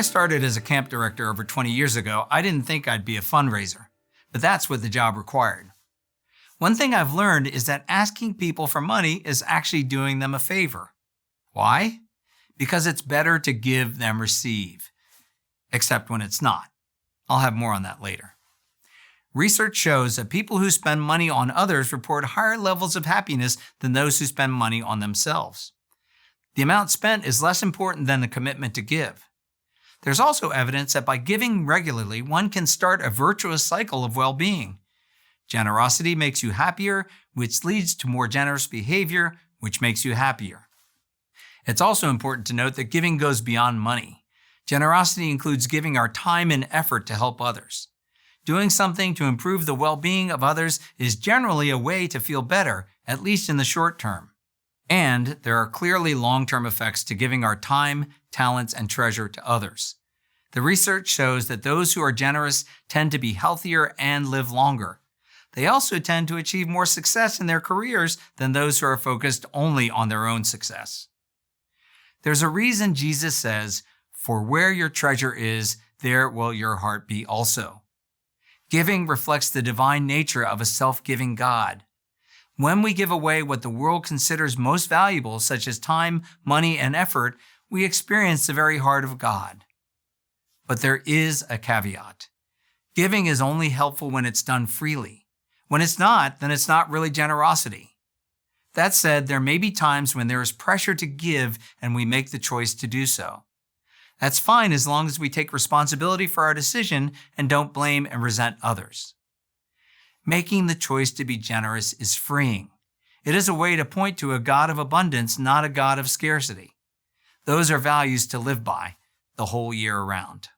I started as a camp director over 20 years ago, I didn't think I'd be a fundraiser, but that's what the job required. One thing I've learned is that asking people for money is actually doing them a favor. Why? Because it's better to give than receive, except when it's not. I'll have more on that later. Research shows that people who spend money on others report higher levels of happiness than those who spend money on themselves. The amount spent is less important than the commitment to give. There's also evidence that by giving regularly, one can start a virtuous cycle of well-being. Generosity makes you happier, which leads to more generous behavior, which makes you happier. It's also important to note that giving goes beyond money. Generosity includes giving our time and effort to help others. Doing something to improve the well-being of others is generally a way to feel better, at least in the short term. And there are clearly long-term effects to giving our time, talents, and treasure to others. The research shows that those who are generous tend to be healthier and live longer. They also tend to achieve more success in their careers than those who are focused only on their own success. There's a reason Jesus says, "For where your treasure is, there will your heart be also." Giving reflects the divine nature of a self-giving God. When we give away what the world considers most valuable, such as time, money, and effort, we experience the very heart of God. But there is a caveat. Giving is only helpful when it's done freely. When it's not, then it's not really generosity. That said, there may be times when there is pressure to give and we make the choice to do so. That's fine as long as we take responsibility for our decision and don't blame and resent others. Making the choice to be generous is freeing. It is a way to point to a God of abundance, not a God of scarcity. Those are values to live by the whole year around.